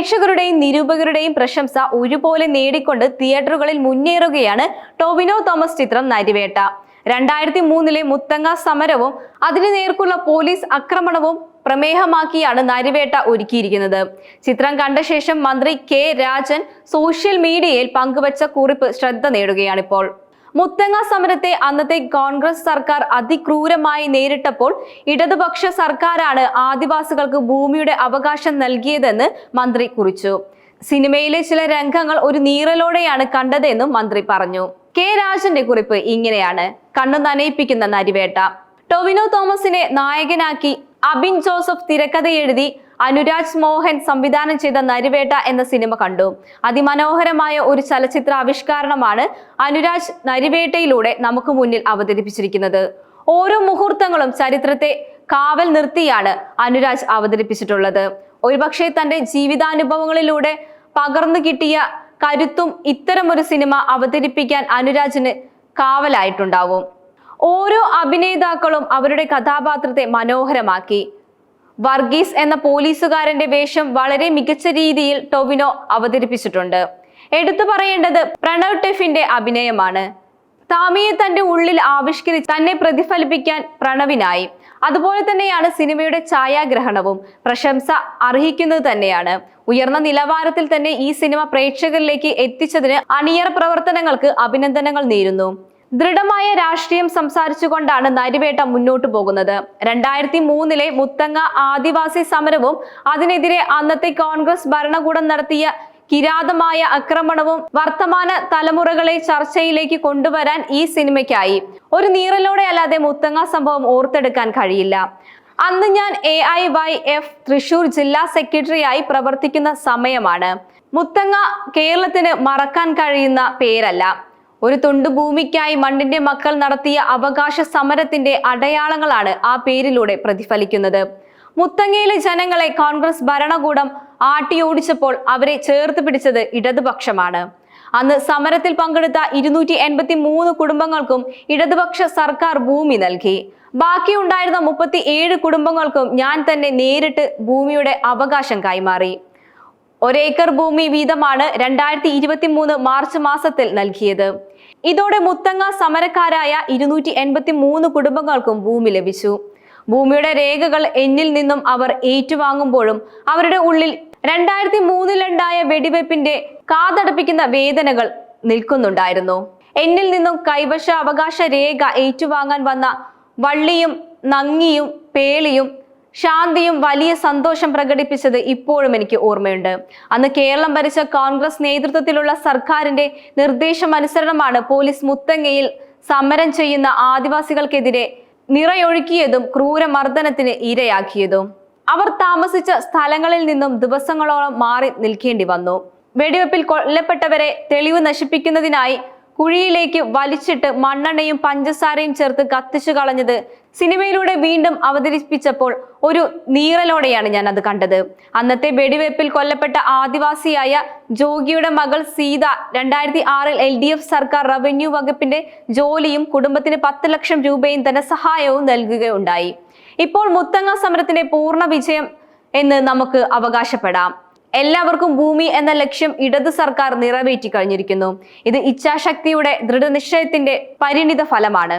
പ്രേക്ഷകരുടെയും നിരൂപകരുടെയും പ്രശംസ ഒരുപോലെ നേടിക്കൊണ്ട് തിയേറ്ററുകളിൽ മുന്നേറുകയാണ് ടൊവിനോ തോമസ് ചിത്രം നരിവേട്ട. 2003 മുത്തങ്ങ സമരവും അതിനു നേർക്കുള്ള പോലീസ് ആക്രമണവും പ്രമേഹമാക്കിയാണ് നരിവേട്ട ഒരുക്കിയിരിക്കുന്നത്. ചിത്രം കണ്ട ശേഷം മന്ത്രി കെ രാജൻ സോഷ്യൽ മീഡിയയിൽ പങ്കുവച്ച കുറിപ്പ് ശ്രദ്ധ നേടുകയാണിപ്പോൾ. മുത്തങ്ങ സമരത്തെ അന്നത്തെ കോൺഗ്രസ് സർക്കാർ അതിക്രൂരമായി നേരിട്ടപ്പോൾ ഇടതുപക്ഷ സർക്കാരാണ് ആദിവാസികൾക്ക് ഭൂമിയുടെ അവകാശം നൽകിയതെന്ന് മന്ത്രി കുറിച്ചു. സിനിമയിലെ ചില രംഗങ്ങൾ ഒരു നീറലോടെയാണ് കണ്ടതെന്നും മന്ത്രി പറഞ്ഞു. കെ രാജന്റെ കുറിപ്പ് ഇങ്ങനെയാണ്: കണ്ണു നനയിപ്പിക്കുന്ന നരിവേട്ട. ടൊവിനോ തോമസിനെ നായകനാക്കി അബിൻ ജോസഫ് തിരക്കഥ എഴുതി അനുരാജ് മോഹൻ സംവിധാനം ചെയ്ത നരിവേട്ട എന്ന സിനിമ കണ്ടു. അതിമനോഹരമായ ഒരു ചലച്ചിത്ര ആവിഷ്കാരമാണ് അനുരാജ് നരിവേട്ടയിലൂടെ നമുക്ക് മുന്നിൽ അവതരിപ്പിച്ചിരിക്കുന്നത്. ഓരോ മുഹൂർത്തങ്ങളും ചരിത്രത്തെ കാവൽ നിർത്തിയാണ് അനുരാജ് അവതരിപ്പിച്ചിട്ടുള്ളത്. ഒരുപക്ഷെ തന്റെ ജീവിതാനുഭവങ്ങളിലൂടെ പകർന്നു കിട്ടിയ കരുത്തും ഇത്തരമൊരു സിനിമ അവതരിപ്പിക്കാൻ അനുരാജിന് കാവലായിട്ടുണ്ടാവും. ഓരോ അഭിനേതാക്കളും അവരുടെ കഥാപാത്രത്തെ മനോഹരമാക്കി. വർഗീസ് എന്ന പോലീസുകാരന്റെ വേഷം വളരെ മികച്ച രീതിയിൽ ടൊവിനോ അവതരിപ്പിച്ചിട്ടുണ്ട്. എടുത്തു പറയേണ്ടത് പ്രണവ് ടെഫിന്റെ അഭിനയമാണ്. താമിയെ തന്റെ ഉള്ളിൽ ആവിഷ്കരിച്ച് തന്നെ പ്രതിഫലിപ്പിക്കാൻ പ്രണവിനായി. അതുപോലെ തന്നെയാണ് സിനിമയുടെ ഛായാഗ്രഹണവും. പ്രശംസ അർഹിക്കുന്നത് തന്നെയാണ്. ഉയർന്ന നിലവാരത്തിൽ തന്നെ ഈ സിനിമ പ്രേക്ഷകരിലേക്ക് എത്തിച്ചതിന് അണിയറ പ്രവർത്തനങ്ങൾക്ക് അഭിനന്ദനങ്ങൾ നേരുന്നു. ദൃഢമായ രാഷ്ട്രീയം സംസാരിച്ചുകൊണ്ടാണ് നരിവേട്ട മുന്നോട്ടു പോകുന്നത്. 2003 മുത്തങ്ങ ആദിവാസി സമരവും അതിനെതിരെ അന്നത്തെ കോൺഗ്രസ് ഭരണകൂടം നടത്തിയ കിരാതമായ ആക്രമണവും വർത്തമാന തലമുറകളെ ചർച്ചയിലേക്ക് കൊണ്ടുവരാൻ ഈ സിനിമയ്ക്കായി. ഒരു നീറലോടെ അല്ലാതെ മുത്തങ്ങ സംഭവം ഓർത്തെടുക്കാൻ കഴിയില്ല. അന്ന് ഞാൻ AIYF തൃശൂർ ജില്ലാ സെക്രട്ടറിയായി പ്രവർത്തിക്കുന്ന സമയമാണ്. മുത്തങ്ങ കേരളത്തിന് മറക്കാൻ കഴിയുന്ന പേരല്ല. ഒരു തുണ്ടു ഭൂമിക്കായി മണ്ണിന്റെ മക്കൾ നടത്തിയ അവകാശ സമരത്തിന്റെ അടയാളങ്ങളാണ് ആ പേരിലൂടെ പ്രതിഫലിക്കുന്നത്. മുത്തങ്ങയിലെ ജനങ്ങളെ കോൺഗ്രസ് ഭരണകൂടം ആട്ടിയോടിച്ചപ്പോൾ അവരെ ചേർത്ത് പിടിച്ചത് ഇടതുപക്ഷമാണ്. അന്ന് സമരത്തിൽ പങ്കെടുത്ത 283 കുടുംബങ്ങൾക്കും ഇടതുപക്ഷ സർക്കാർ ഭൂമി നൽകി. ബാക്കിയുണ്ടായിരുന്ന 37 കുടുംബങ്ങൾക്കും ഞാൻ തന്നെ നേരിട്ട് ഭൂമിയുടെ അവകാശം കൈമാറി. 1 ഏക്കർ ഭൂമി വീതമാണ് 2023 മാർച്ച് മാസത്തിൽ നൽകിയത്. ഇതോടെ മുത്തങ്ങ സമരക്കാരായ 283 കുടുംബങ്ങൾക്കും ഭൂമി ലഭിച്ചു. ഭൂമിയുടെ രേഖകൾ എന്നിൽ നിന്നും അവർ ഏറ്റുവാങ്ങുമ്പോഴും അവരുടെ ഉള്ളിൽ 2003 വെടിവെപ്പിന്റെ കാതടപ്പിക്കുന്ന വേദനകൾ നിൽക്കുന്നുണ്ടായിരുന്നു. എന്നിൽ നിന്നും കൈവശ അവകാശ രേഖ ഏറ്റുവാങ്ങാൻ വന്ന വള്ളിയും നങ്ങിയും പേളിയും ശാന്തിയും വലിയ സന്തോഷം പ്രകടിപ്പിച്ചത് ഇപ്പോഴും എനിക്ക് ഓർമ്മയുണ്ട്. അന്ന് കേരളം ഭരിച്ച കോൺഗ്രസ് നേതൃത്വത്തിലുള്ള സർക്കാരിന്റെ നിർദ്ദേശമനുസരണമാണ് പോലീസ് മുത്തങ്ങയിൽ സമരം ചെയ്യുന്ന ആദിവാസികൾക്കെതിരെ നിറയൊഴുക്കിയതും ക്രൂരമർദ്ദനത്തിന് ഇരയാക്കിയതും. അവർ താമസിച്ച സ്ഥലങ്ങളിൽ നിന്നും ദിവസങ്ങളോളം മാറി നിൽക്കേണ്ടി വന്നു. വെടിവെപ്പിൽ കൊല്ലപ്പെട്ടവരെ തെളിവ് നശിപ്പിക്കുന്നതിനായി കുഴിയിലേക്ക് വലിച്ചിട്ട് മണ്ണെണ്ണയും പഞ്ചസാരയും ചേർത്ത് കത്തിച്ചു കളഞ്ഞത് സിനിമയിലൂടെ വീണ്ടും അവതരിപ്പിച്ചപ്പോൾ ഒരു നീറലോടെയാണ് ഞാൻ അത് കണ്ടത്. അന്നത്തെ വെടിവെപ്പിൽ കൊല്ലപ്പെട്ട ആദിവാസിയായ ജോഗിയുടെ മകൾ സീത 2006 LDF സർക്കാർ റവന്യൂ വകുപ്പിന്റെ ജോലിയും കുടുംബത്തിന് 10 ലക്ഷം രൂപയും ധനസഹായവും നൽകുകയുണ്ടായി. ഇപ്പോൾ മുത്തങ്ങ സമരത്തിന്റെ പൂർണ്ണ വിജയം എന്ന് നമുക്ക് അവകാശപ്പെടാം. എല്ലാവർക്കും ഭൂമി എന്ന ലക്ഷ്യം ഇടതു സർക്കാർ നിറവേറ്റി കഴിഞ്ഞിരിക്കുന്നു. ഇത് ഇച്ഛാശക്തിയുടെ ദൃഢനിശ്ചയത്തിന്റെ പരിണിത ഫലമാണ്.